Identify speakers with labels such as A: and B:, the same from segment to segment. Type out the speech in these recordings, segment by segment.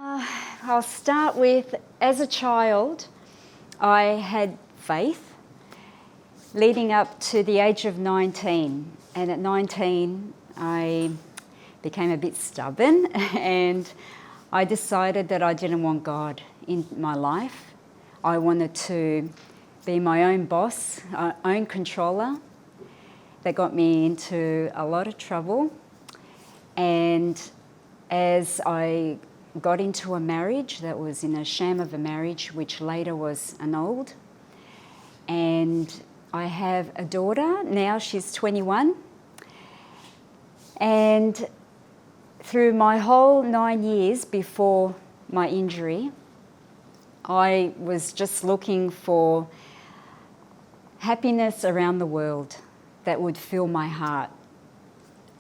A: I'll start with, as a child, I had faith leading up to the age of 19. And at 19, I became a bit stubborn and I decided that I didn't want God in my life. I wanted to be my own boss, own controller. That got me into a lot of trouble. And as I got into a marriage that was in a sham of a marriage, which later was annulled, and I have a daughter, now she's 21, and through my whole 9 years before my injury, I was just looking for happiness around the world that would fill my heart.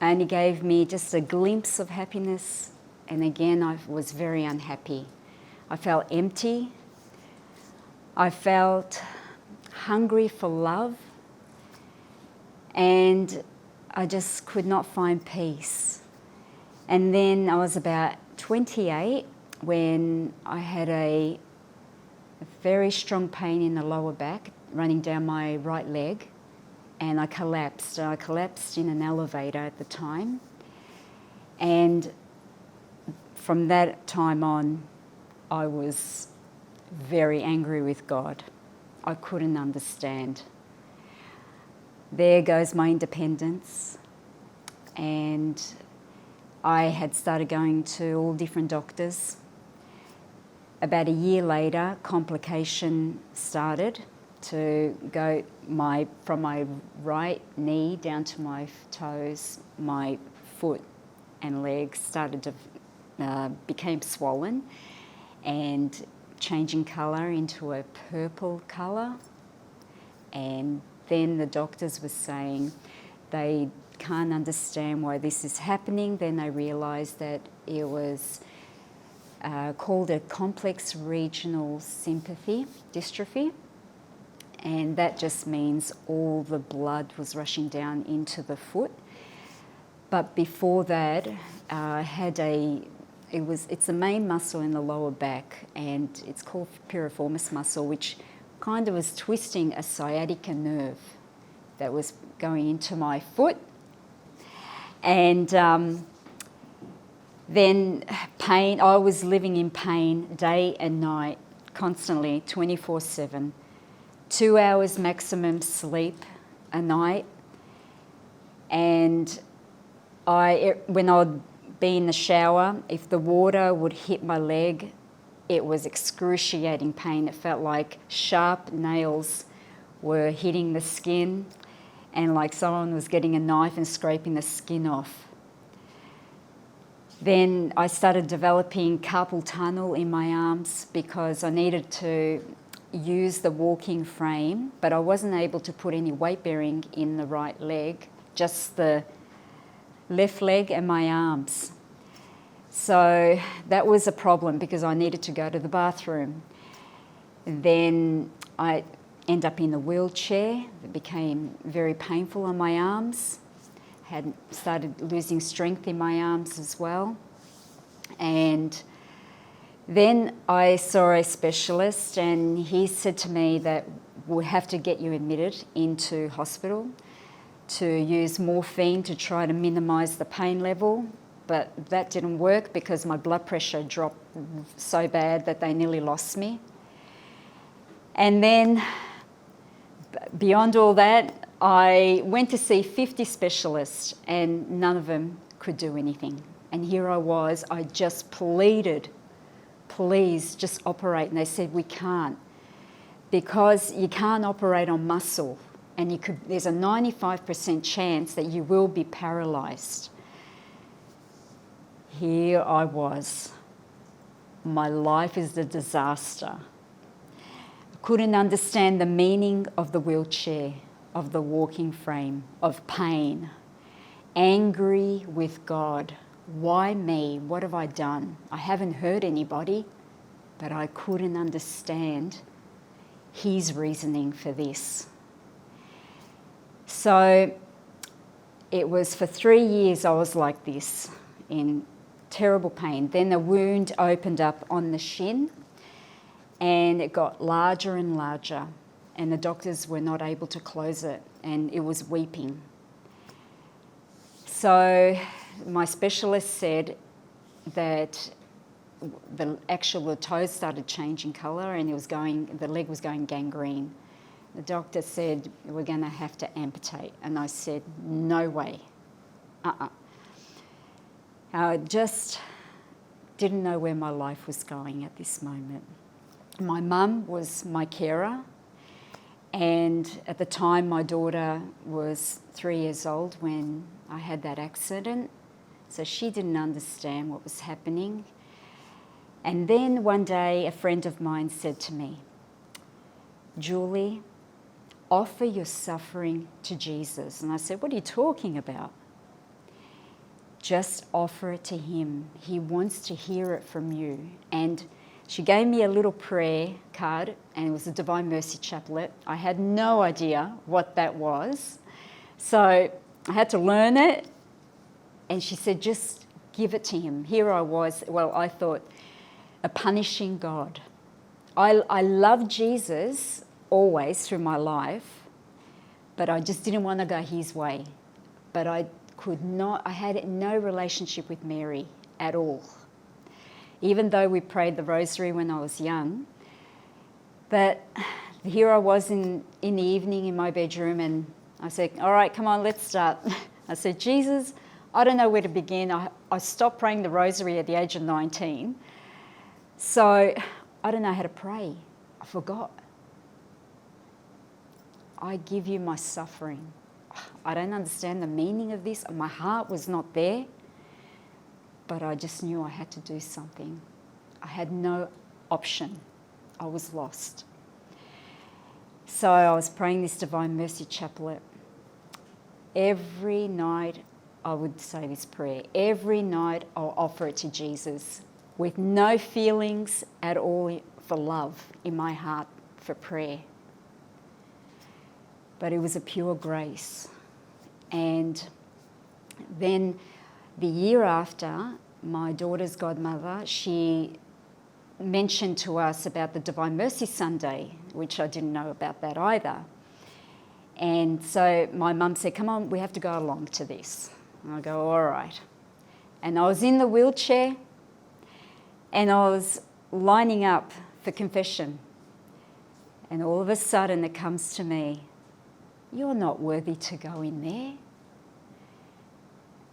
A: And he gave me just a glimpse of happiness, and again I was very unhappy. I felt empty. I felt hungry for love, and I just could not find peace. And then I was about 28 when I had a very strong pain in the lower back running down my right leg, and I collapsed. I collapsed in an elevator at the time, and from that time on I was very angry with God. I couldn't understand. There goes my independence, and I had started going to all different doctors. About a year later, complication started to go from my right knee down to my toes. My foot and legs started to became swollen and changing colour into a purple colour. And then the doctors were saying they can't understand why this is happening. Then they realised that it was called a complex regional sympathy dystrophy, and that just means all the blood was rushing down into the foot. But before that, it's the main muscle in the lower back, and it's called piriformis muscle, which kind of was twisting a sciatica nerve that was going into my foot. And then pain, I was living in pain day and night, constantly, 24/7. 2 hours maximum sleep a night. And when I'd be in the shower, if the water would hit my leg, it was excruciating pain. It felt like sharp nails were hitting the skin, and like someone was getting a knife and scraping the skin off. Then I started developing carpal tunnel in my arms because I needed to use the walking frame, but I wasn't able to put any weight bearing in the right leg, just the left leg and my arms. So that was a problem because I needed to go to the bathroom. Then I end up in a wheelchair. It became very painful on my arms. Had started losing strength in my arms as well. And then I saw a specialist, and he said to me that we'll have to get you admitted into hospital to use morphine to try to minimise the pain level. But that didn't work because my blood pressure dropped so bad that they nearly lost me. And then beyond all that, I went to see 50 specialists and none of them could do anything. And here I was, I just pleaded, please just operate. And they said, we can't, because you can't operate on muscle, and there's a 95% chance that you will be paralysed. Here I was. My life is a disaster. I couldn't understand the meaning of the wheelchair, of the walking frame, of pain. Angry with God. Why me? What have I done? I haven't hurt anybody, but I couldn't understand his reasoning for this. So it was for 3 years I was like this, in terrible pain. Then the wound opened up on the shin and it got larger and larger, and the doctors were not able to close it, and it was weeping. So my specialist said that the toes started changing colour and the leg was going gangrene. The doctor said, we're going to have to amputate. And I said, no way. I just didn't know where my life was going at this moment. My mum was my carer, and at the time my daughter was 3 years old when I had that accident, so she didn't understand what was happening. And then one day a friend of mine said to me, Julie, offer your suffering to Jesus. And I said, what are you talking about? Just offer it to him. He wants to hear it from you. And she gave me a little prayer card, and it was a Divine Mercy Chaplet. I had no idea what that was. So I had to learn it. And she said, just give it to him. Here I was. Well, I thought, a punishing God. I loved Jesus always through my life, but I just didn't want to go his way. But I had no relationship with Mary at all, even though we prayed the rosary when I was young. But here I was in the evening in my bedroom, and I said, all right, come on, let's start. I said, Jesus, I don't know where to begin. I stopped praying the rosary at the age of 19. So I don't know how to pray. I forgot. I give you my suffering. I don't understand the meaning of this. My heart was not there, but I just knew I had to do something. I had no option. I was lost. So I was praying this Divine Mercy Chaplet. Every night I would say this prayer. Every night I'll offer it to Jesus, with no feelings at all for love in my heart for prayer. But it was a pure grace. And then the year after, my daughter's godmother, she mentioned to us about the Divine Mercy Sunday, which I didn't know about that either. And so my mum said, come on, we have to go along to this. And I go, all right. And I was in the wheelchair, and I was lining up for confession. And all of a sudden it comes to me, you're not worthy to go in there.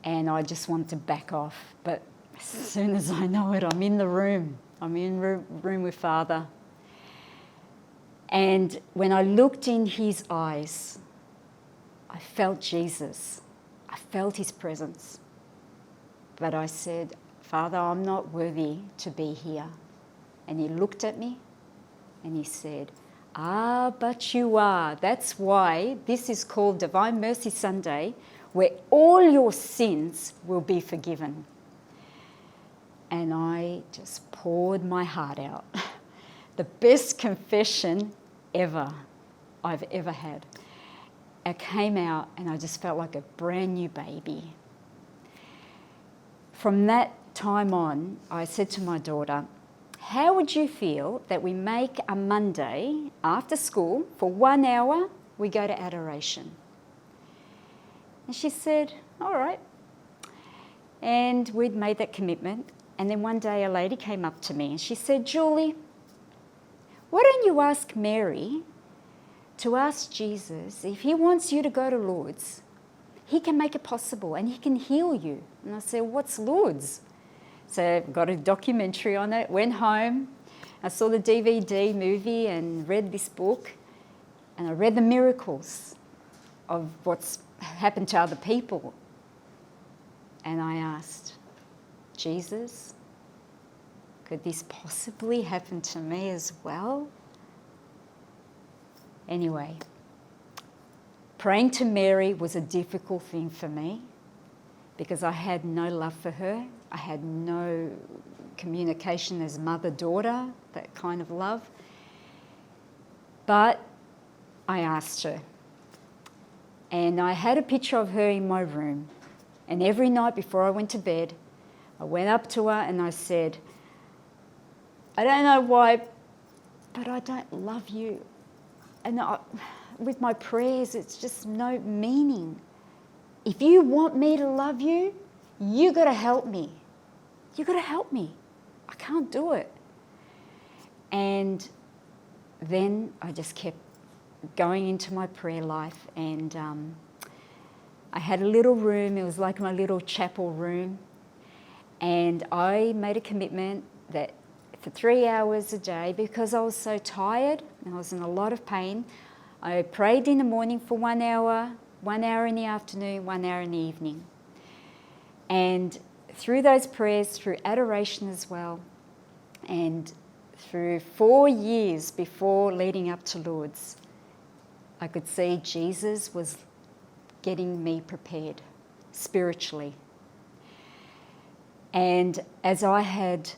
A: And I just want to back off. But as soon as I know it, I'm in the room. I'm in room with Father. And when I looked in his eyes, I felt Jesus. I felt his presence. But I said, Father, I'm not worthy to be here. And he looked at me and he said, but you are. That's why this is called Divine Mercy Sunday, where all your sins will be forgiven. And I just poured my heart out. The best confession I've ever had. I came out and I just felt like a brand new baby. From that time on, I said to my daughter, how would you feel that we make a Monday after school, for 1 hour, we go to adoration? And she said, all right. And we'd made that commitment. And then one day a lady came up to me and she said, Julie, why don't you ask Mary to ask Jesus if he wants you to go to Lourdes? He can make it possible and he can heal you. And I said, what's Lourdes? So I got a documentary on it, went home, I saw the DVD movie and read this book, and I read the miracles of what's happened to other people. And I asked, Jesus, could this possibly happen to me as well? Anyway, praying to Mary was a difficult thing for me because I had no love for her. I had no communication as mother-daughter, that kind of love. But I asked her. And I had a picture of her in my room. And every night before I went to bed, I went up to her and I said, I don't know why, but I don't love you. And with my prayers, it's just no meaning. If you want me to love you, you got to help me. You got to help me. I can't do it. And then I just kept going into my prayer life, and I had a little room. It was like my little chapel room, and I made a commitment that for 3 hours a day, because I was so tired and I was in a lot of pain, I prayed in the morning for 1 hour, 1 hour in the afternoon, 1 hour in the evening. And through those prayers, through adoration as well, and through 4 years before leading up to Lourdes, I could see Jesus was getting me prepared spiritually. And as I had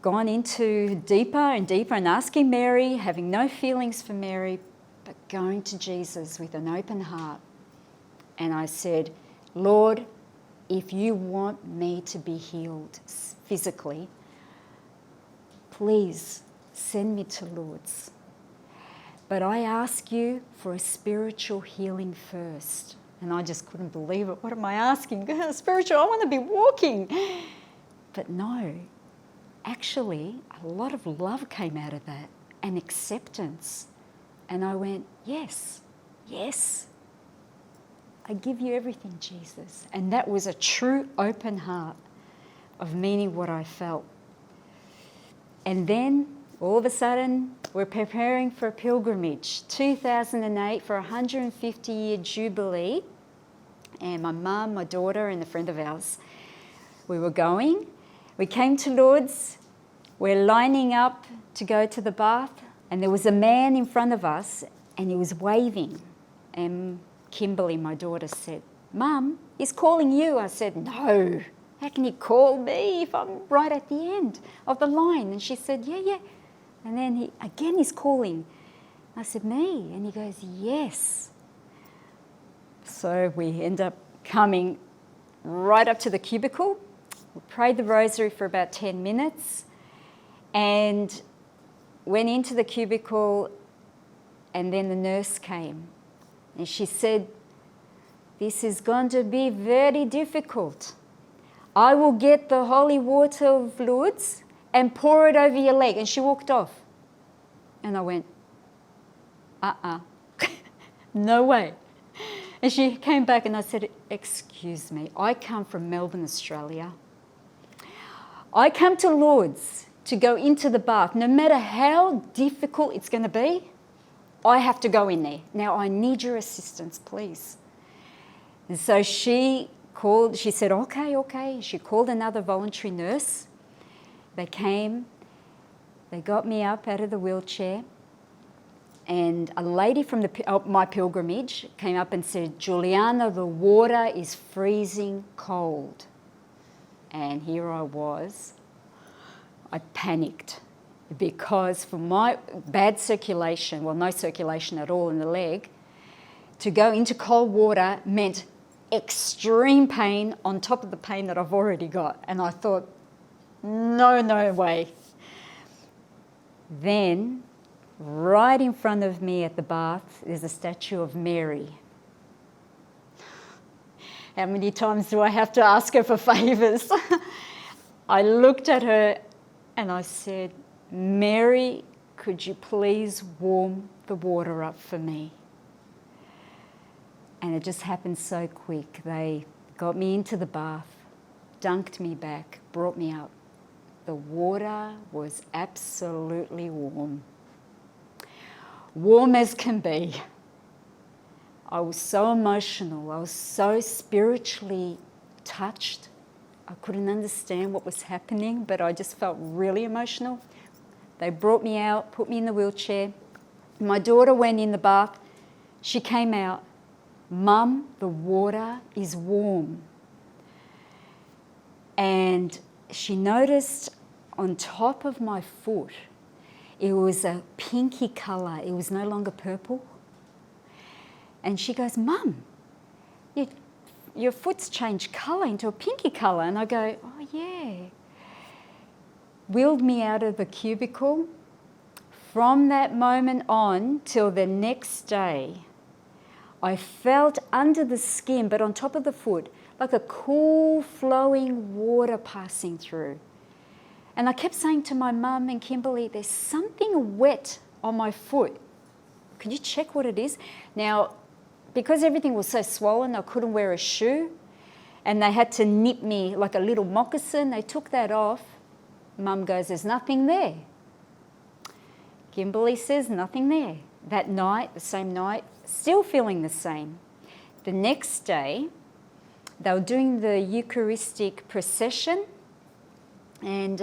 A: gone into deeper and deeper and asking Mary, having no feelings for Mary, but going to Jesus with an open heart, and I said, Lord, if you want me to be healed physically, please send me to Lourdes. But I ask you for a spiritual healing first. And I just couldn't believe it. What am I asking? Spiritual, I want to be walking. But no, actually, a lot of love came out of that and acceptance. And I went, yes, yes. I give you everything, Jesus. And that was a true open heart of meaning what I felt. And then all of a sudden, we're preparing for a pilgrimage, 2008, for a 150-year jubilee. And my mum, my daughter, and a friend of ours, we were going. We came to Lourdes. We're lining up to go to the bath. And there was a man in front of us, and he was waving. And Kimberly, my daughter, said, Mum, he's calling you. I said, no, how can he call me if I'm right at the end of the line? And she said, yeah. And then he's calling. I said, me? And he goes, yes. So we end up coming right up to the cubicle. We prayed the rosary for about 10 minutes and went into the cubicle, and then the nurse came. And she said, this is going to be very difficult. I will get the holy water of Lourdes and pour it over your leg. And she walked off. And I went, no way. And she came back and I said, excuse me, I come from Melbourne, Australia. I come to Lourdes to go into the bath. No matter how difficult it's going to be, I have to go in there. Now, I need your assistance, please. And so she said, okay. She called another voluntary nurse. They came, they got me up out of the wheelchair, and a lady from my pilgrimage came up and said, Juliana, the water is freezing cold. And here I was. I panicked because for my bad circulation, well, no circulation at all in the leg, to go into cold water meant extreme pain on top of the pain that I've already got. And I thought, no way. Then, right in front of me at the bath is a statue of Mary. How many times do I have to ask her for favours? I looked at her and I said, Mary, could you please warm the water up for me? And it just happened so quick. They got me into the bath, dunked me back, brought me up. The water was absolutely warm. Warm as can be. I was so emotional. I was so spiritually touched. I couldn't understand what was happening, but I just felt really emotional. They brought me out, put me in the wheelchair. My daughter went in the bath. She came out. Mum, the water is warm. And she noticed on top of my foot, it was a pinky colour. It was no longer purple. And she goes, Mum, your foot's changed colour into a pinky colour. And I go, oh yeah. Wheeled me out of the cubicle. From that moment on till the next day, I felt under the skin, but on top of the foot, like a cool flowing water passing through. And I kept saying to my mum and Kimberly, there's something wet on my foot. Could you check what it is? Now, because everything was so swollen, I couldn't wear a shoe, and they had to knit me like a little moccasin. They took that off. Mum goes, there's nothing there. Kimberly says, nothing there. That night, the same night, still feeling the same. The next day, they were doing the Eucharistic procession, and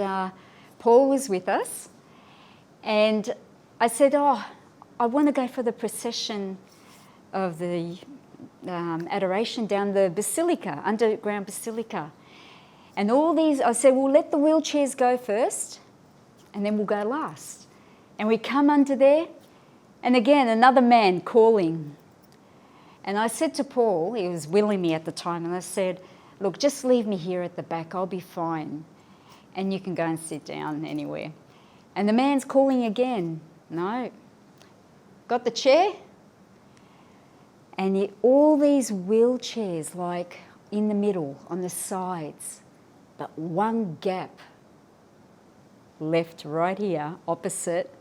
A: Paul was with us. And I said, oh, I want to go for the procession of the adoration down the basilica, underground basilica. And all these, I said, well, let the wheelchairs go first, and then we'll go last. And we come under there, and again, another man calling. And I said to Paul, he was willing me at the time, and I said, look, just leave me here at the back, I'll be fine. And you can go and sit down anywhere. And the man's calling again. No. Got the chair? And all these wheelchairs, like in the middle, on the sides, but one gap left right here, opposite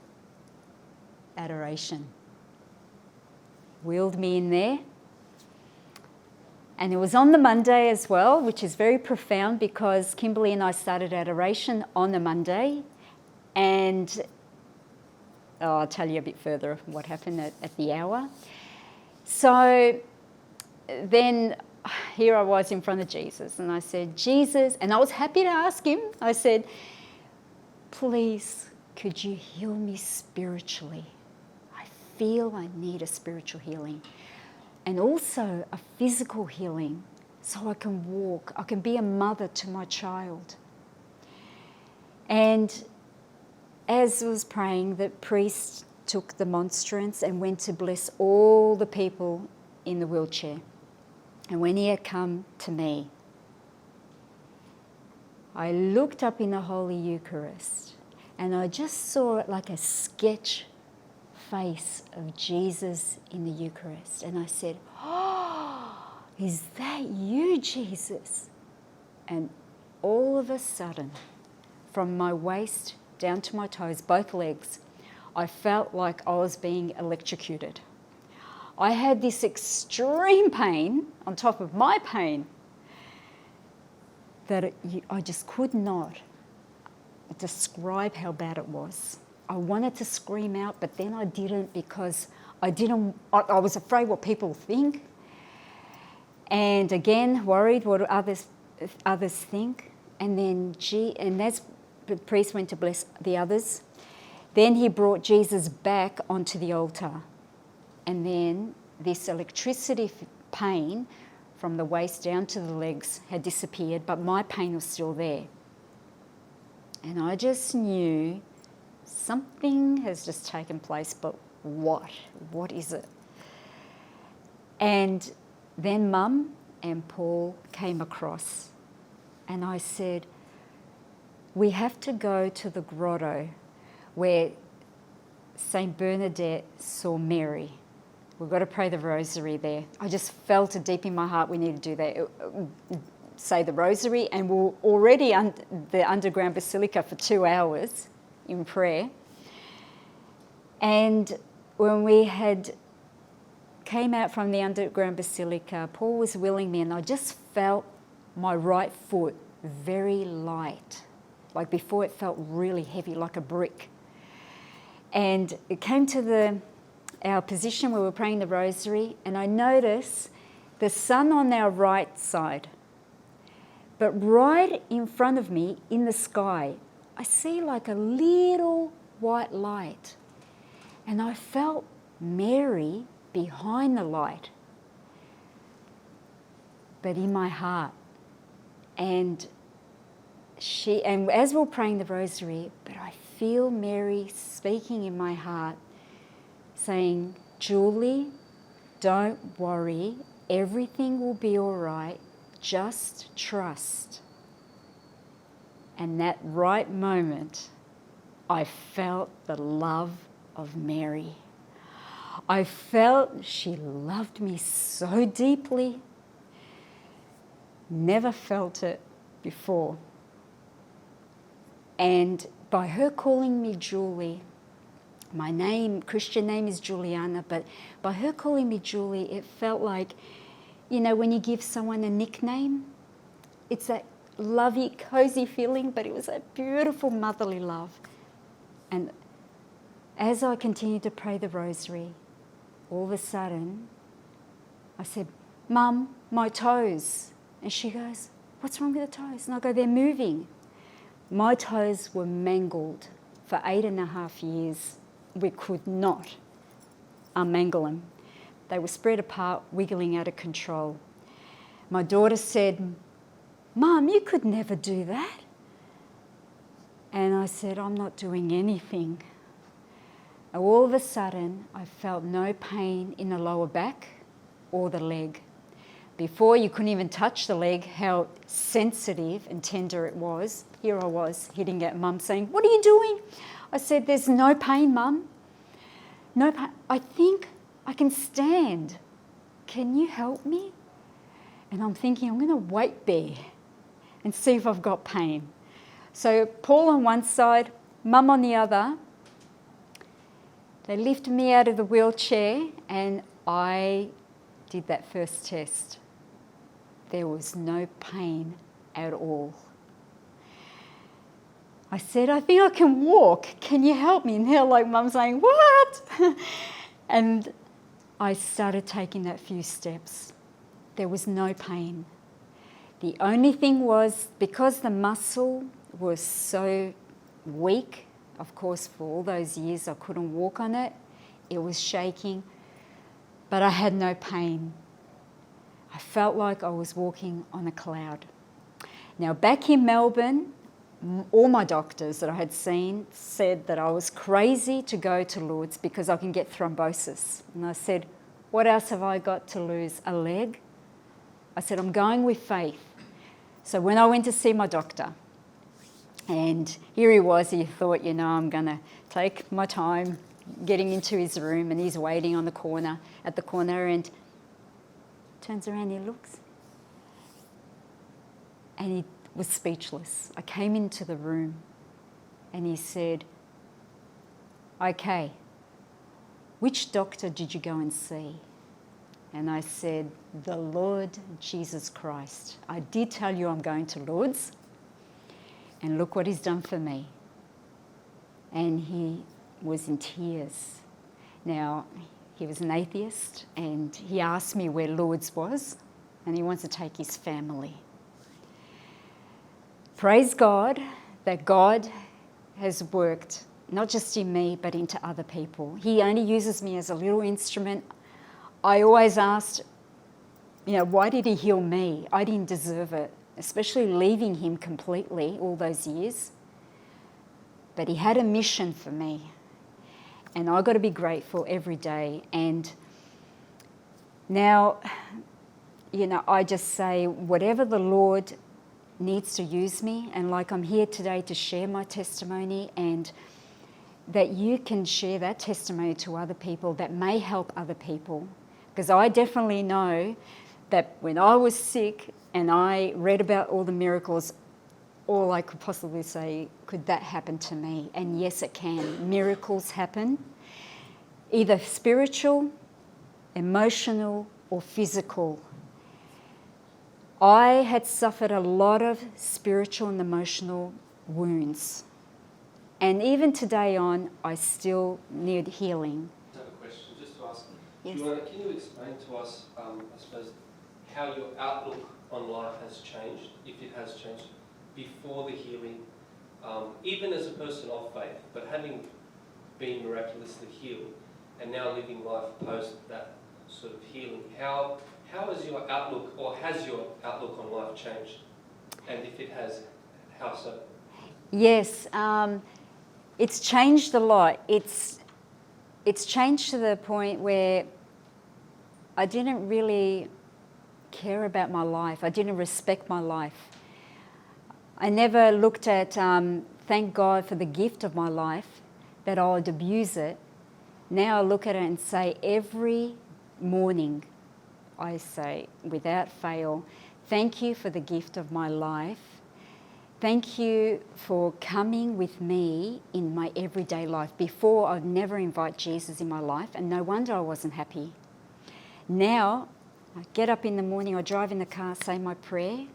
A: adoration. Wheeled me in there. And it was on the Monday as well, which is very profound because Kimberly and I started adoration on the Monday. And I'll tell you a bit further of what happened at the hour. So then here I was in front of Jesus, and I said, Jesus, and I was happy to ask him. I said, please, could you heal me spiritually? I feel I need a spiritual healing. And also a physical healing so I can walk, I can be a mother to my child. And as I was praying, the priest took the monstrance and went to bless all the people in the wheelchair. And when he had come to me, I looked up in the Holy Eucharist and I just saw it like a sketch face of Jesus in the Eucharist. And I said, oh, is that you, Jesus? And all of a sudden, from my waist down to my toes, both legs, I felt like I was being electrocuted. I had this extreme pain on top of my pain that I just could not describe how bad it was. I wanted to scream out, but then I didn't because I was afraid what people think. And again, worried what others think. And then, and as the priest went to bless the others, then he brought Jesus back onto the altar. And then this electricity pain from the waist down to the legs had disappeared, but my pain was still there. And I just knew something has just taken place, but what? What is it? And then Mum and Paul came across, and I said, we have to go to the grotto where Saint Bernadette saw Mary. We've got to pray the rosary there. I just felt it deep in my heart we need to do that. Say the rosary, and we're already the underground basilica for 2 hours in prayer. And when we had came out from the underground basilica, Paul was wheeling me, and I just felt my right foot very light. Like before, it felt really heavy, like a brick. And it came to our position where we were praying the rosary, and I noticed the sun on our right side. But right in front of me, in the sky, I see like a little white light. And I felt Mary behind the light, but in my heart. And as we were praying the rosary, but I feel Mary speaking in my heart, saying, Julie, don't worry, everything will be all right, just trust. And that right moment, I felt the love of Mary. I felt she loved me so deeply. Never felt it before. And by her calling me Julie, my name, Christian name is Juliana, but by her calling me Julie, it felt like, you know, when you give someone a nickname, it's that lovey, cozy feeling, but it was a beautiful motherly love. And as I continued to pray the rosary, all of a sudden, I said, Mum, my toes. And she goes, what's wrong with the toes? And I go, they're moving. My toes were mangled for 8.5 years. We could not unmangle them. They were spread apart, wiggling out of control. My daughter said, Mum, you could never do that. And I said, I'm not doing anything. And all of a sudden, I felt no pain in the lower back or the leg. Before, you couldn't even touch the leg, how sensitive and tender it was. Here I was hitting at Mum saying, what are you doing? I said, there's no pain, Mum. No pain. I think I can stand. Can you help me? And I'm thinking, I'm going to wait there and see if I've got pain. So Paul on one side, Mum on the other. They lifted me out of the wheelchair and I did that first test. There was no pain at all. I said, I think I can walk. Can you help me? And they're like, Mum saying, what? And I started taking that few steps. There was no pain. The only thing was, because the muscle was so weak, of course, for all those years I couldn't walk on it. It was shaking, but I had no pain. I felt like I was walking on a cloud. Now, back in Melbourne, all my doctors that I had seen said that I was crazy to go to Lourdes because I can get thrombosis. And I said, what else have I got to lose? A leg? I said, I'm going with faith. So when I went to see my doctor, and here he was, he thought, you know, I'm going to take my time getting into his room, and he's waiting on the corner, at the corner, and turns around, he looks, and he was speechless. I came into the room, and he said, okay, which doctor did you go and see? And I said, the Lord Jesus Christ. I did tell you I'm going to Lourdes, and look what he's done for me. And he was in tears. Now, he was an atheist, and he asked me where Lourdes was, and he wants to take his family. Praise God that God has worked not just in me, but into other people. He only uses me as a little instrument. I always asked, you know, why did he heal me? I didn't deserve it, especially leaving him completely all those years. But he had a mission for me, and I've got to be grateful every day. And now, you know, I just say, whatever the Lord needs to use me, and like I'm here today to share my testimony, and that you can share that testimony to other people that may help other people. Because I definitely know that when I was sick and I read about all the miracles, all I could possibly say, could that happen to me? And yes, it can. Miracles happen, either spiritual, emotional, or physical. I had suffered a lot of spiritual and emotional wounds. And even today on, I still need healing.
B: I have a question just to ask.
A: Yes.
B: Juliana, can you explain to us, I suppose, how your outlook on life has changed, if it has changed, before the healing, even as a person of faith, but having been miraculously healed and now living life post that sort of healing, how is your outlook, or has your outlook on life changed? And if it has, how so?
A: Yes, it's changed a lot. It's changed to the point where I didn't really care about my life. I didn't respect my life. I never looked at, thank God for the gift of my life, that I would abuse it. Now I look at it and say, every morning, I say, without fail, thank you for the gift of my life. Thank you for coming with me in my everyday life. Before, I'd never invite Jesus in my life, and no wonder I wasn't happy. Now, I get up in the morning, I drive in the car, say my prayer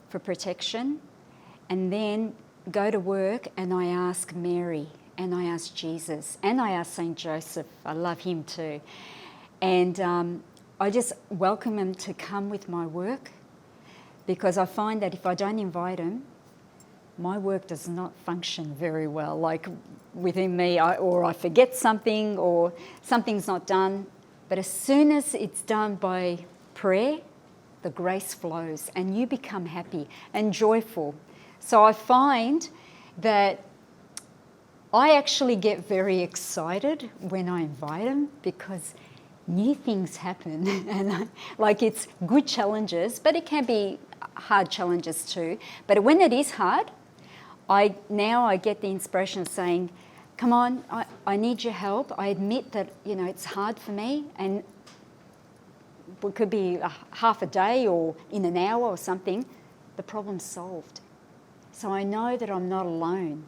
A: for protection, and then go to work and I ask Mary, and I ask Jesus, and I ask St. Joseph. I love him too. And I just welcome him to come with my work, because I find that if I don't invite him, my work does not function very well. Like within me, or I forget something, or something's not done. But as soon as it's done by prayer, the grace flows and you become happy and joyful. So I find that I actually get very excited when I invite them, because new things happen. And like, it's good challenges, but it can be hard challenges too. But when it is hard, I get the inspiration of saying, come on, I need your help. I admit that, it's hard for me, and it could be half a day or in an hour or something. The problem's solved. So I know that I'm not alone.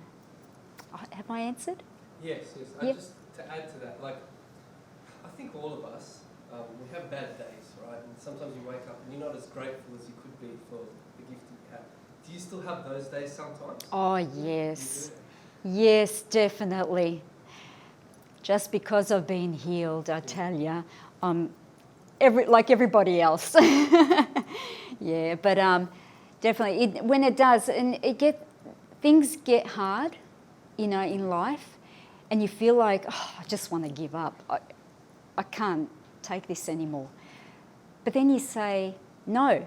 A: Have I answered?
B: Yes.
A: Yeah.
B: Just to add to that, I think all of us, we have bad days, right? And sometimes you wake up and you're not as grateful as you could be for the gift that you have. Do you still have those days sometimes?
A: Oh, yes. Yes, definitely. Just because I've been healed, I tell you, like everybody else. Yeah, but definitely, when it does, and things get hard, in life, and you feel like, I just want to give up. I can't take this anymore. But then you say, no.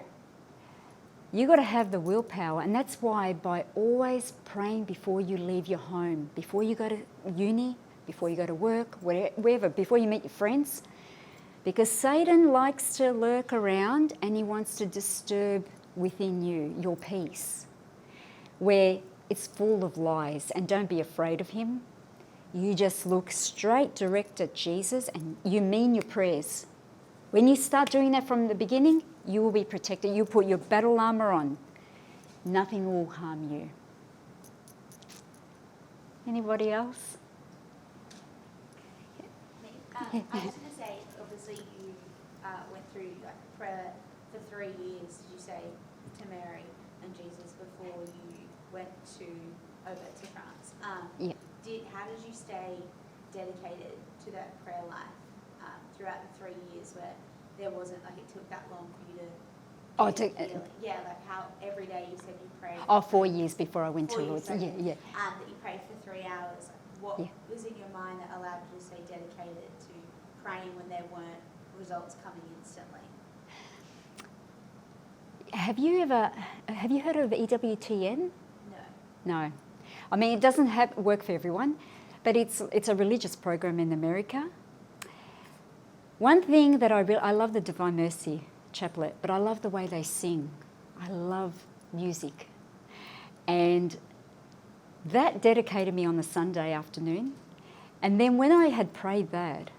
A: You got to have the willpower, and that's why by always praying before you leave your home, before you go to uni, before you go to work, wherever, before you meet your friends, because Satan likes to lurk around and he wants to disturb within you your peace, where it's full of lies. And don't be afraid of him. You just look straight direct at Jesus and you mean your prayers. When you start doing that from the beginning, you will be protected. You put your battle armour on. Nothing will harm you. Anybody else?
C: I was going to say, obviously you went through prayer for 3 years, did you say, to Mary and Jesus before you went over to France.
A: Yeah.
C: How did you stay dedicated to that prayer life throughout the 3 years where there wasn't, it took that long for you to yeah, how every day you said you prayed?
A: 4 years before I went to Lourdes. Yeah.
C: That you prayed for 3 hours. What was in your mind that allowed you to stay dedicated to praying when there weren't results coming instantly?
A: Have you heard of EWTN?
C: No.
A: No. I mean, it doesn't work for everyone, but it's a religious program in America. One thing that I love the Divine Mercy Chaplet, but I love the way they sing. I love music. And that dedicated me on the Sunday afternoon. And then when I had prayed that,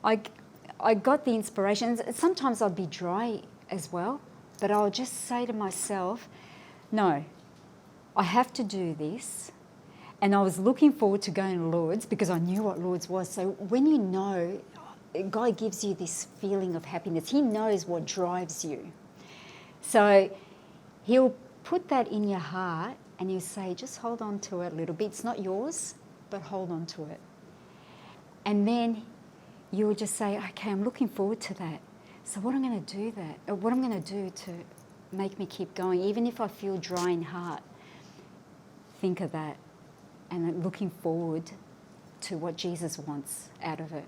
A: I got the inspiration. Sometimes I'd be dry as well, but I'll just say to myself, no, I have to do this. And I was looking forward to going to Lourdes because I knew what Lourdes was. So when you know, God gives you this feeling of happiness. He knows what drives you. So he'll put that in your heart and he'll say, just hold on to it a little bit. It's not yours, but hold on to it. And then you'll just say, okay, I'm looking forward to that. So what I'm going to do to make me keep going, even if I feel dry in heart, think of that and looking forward to what Jesus wants out of it.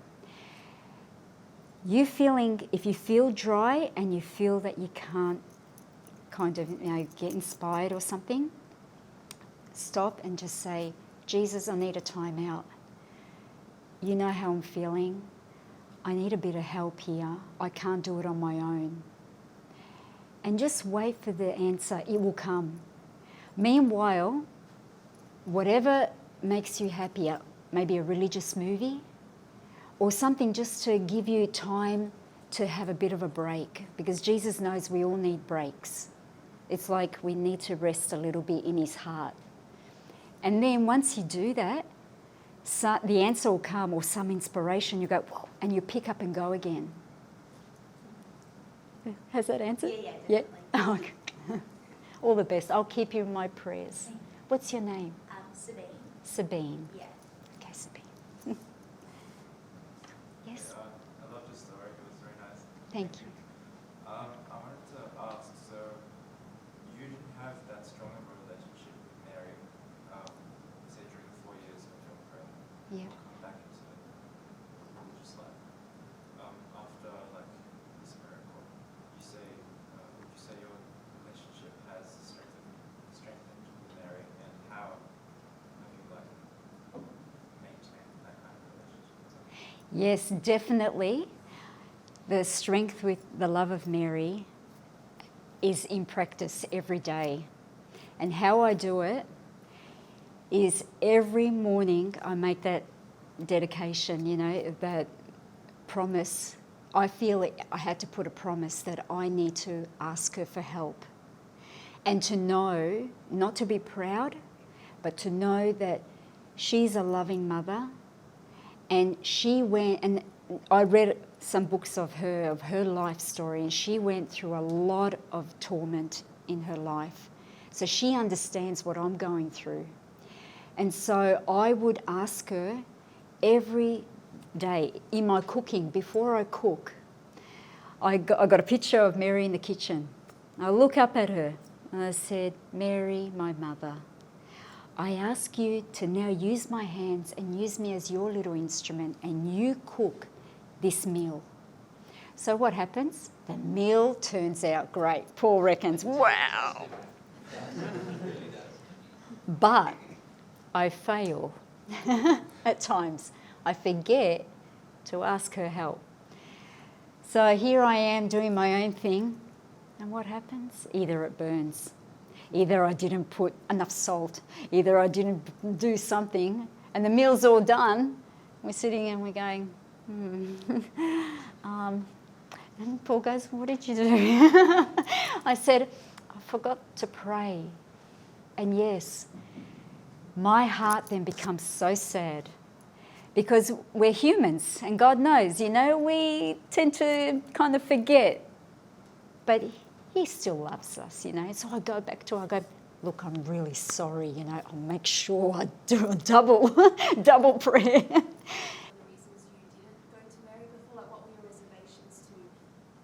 A: If you feel dry and you feel that you can't get inspired or something, stop and just say, Jesus, I need a time out. You know how I'm feeling. I need a bit of help here. I can't do it on my own. and just wait for the answer. It will come. Meanwhile, whatever makes you happier, maybe a religious movie or something just to give you time to have a bit of a break, because Jesus knows we all need breaks. It's like we need to rest a little bit in his heart. And then once you do that, the answer will come, or some inspiration, you go, whoa, and you pick up and go again. Has that answered?
C: Yeah, definitely.
A: Yeah? Oh, okay. All the best. I'll keep you in my prayers. What's your name?
C: Sabine.
A: Sabine.
C: Yeah.
A: Okay, Sabine. Yes?
D: I love the story. It was very nice.
A: Thank you.
D: I wanted to ask, so you didn't have that strong of a relationship with Mary, say during the 4 years of your prayer.
A: Yeah.
D: Coming back into religious life. After like this miracle, would you say your relationship has strengthened with Mary, and how have you like maintained that kind of relationship with her?
A: Yes, definitely. The strength with the love of Mary is in practice every day. And how I do it is every morning I make that dedication, that promise. I feel I had to put a promise that I need to ask her for help. And to know, not to be proud, but to know that she's a loving mother. And she went, and I read some books of her life story, and she went through a lot of torment in her life. So she understands what I'm going through. And so I would ask her every day in my cooking, before I cook, I got a picture of Mary in the kitchen. I look up at her and I said, Mary, my mother, I ask you to now use my hands and use me as your little instrument, and you cook this meal. So what happens? The meal turns out great. Paul reckons, wow. But I fail at times. I forget to ask her help. So here I am doing my own thing, and what happens? Either it burns, either I didn't put enough salt, either I didn't do something, and the meal's all done. We're sitting and we're going, and Paul goes, what did you do? I said, I forgot to pray. And yes, my heart then becomes so sad, because we're humans, and God knows, we tend to kind of forget. But he still loves us, So I go back to her, I go, look, I'm really sorry, I'll make sure I do a double prayer.
E: The reasons you didn't go to Mary before, like what were your reservations to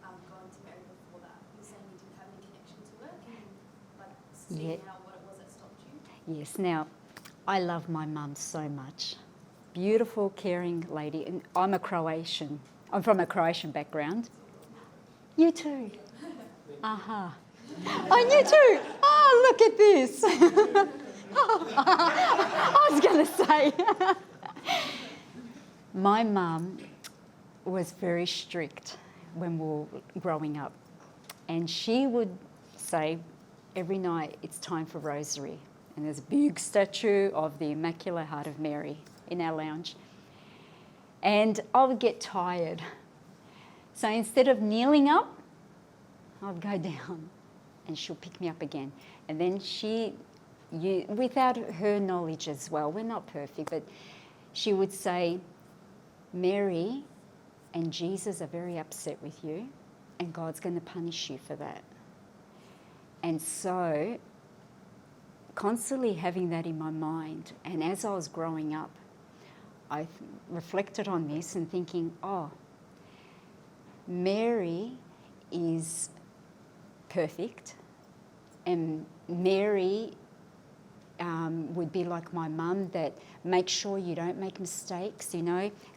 E: going to Mary before that? You're saying you didn't have any connection to her? Can you see now what it was that stopped you?
A: Yes, now, I love my mum so much. Beautiful, caring lady. And I'm from a Croatian background. You too. Aha. I knew too. Oh, look at this. I was going to say. My mum was very strict when we were growing up. And she would say every night, it's time for rosary. And there's a big statue of the Immaculate Heart of Mary in our lounge. And I would get tired. So instead of kneeling up, I'd go down and she'll pick me up again. And then without her knowledge as well, we're not perfect, but she would say, Mary and Jesus are very upset with you, and God's going to punish you for that. And so constantly having that in my mind, and as I was growing up, I reflected on this and thinking, Mary is perfect, and Mary would be like my mum, that makes sure you don't make mistakes,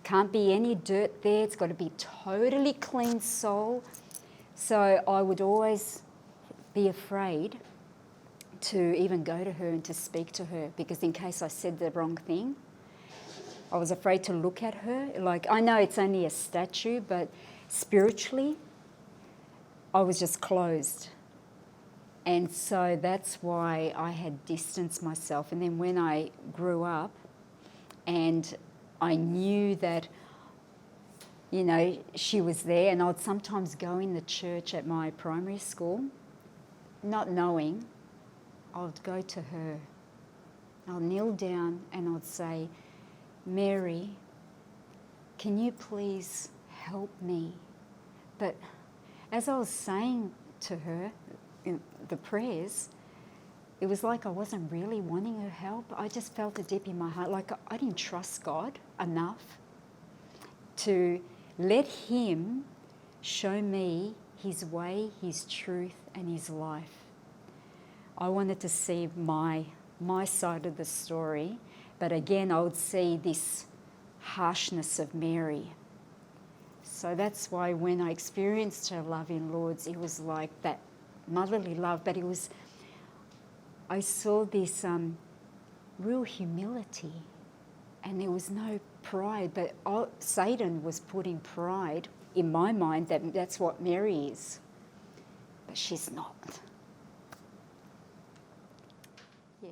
A: can't be any dirt there, it's got to be totally clean soul. So I would always be afraid to even go to her and to speak to her, because in case I said the wrong thing, I was afraid to look at her. Like, I know it's only a statue, but spiritually, I was just closed. And so that's why I had distanced myself. And then when I grew up and I knew that, you know, she was there, and I'd sometimes go in the church at my primary school, not knowing, I'd go to her. I'll kneel down and I'd say, Mary, can you please help me? But as I was saying to her in the prayers, it was like I wasn't really wanting her help. I just felt a dip in my heart, like I didn't trust God enough to let Him show me His way, His truth, and His life. I wanted to see my side of the story, but again, I would see this harshness of Mary. So that's why when I experienced her love in Lourdes, it was like that motherly love, but it was, I saw this real humility, and there was no pride, but Satan was putting pride in my mind that that's what Mary is, but she's not. Yeah.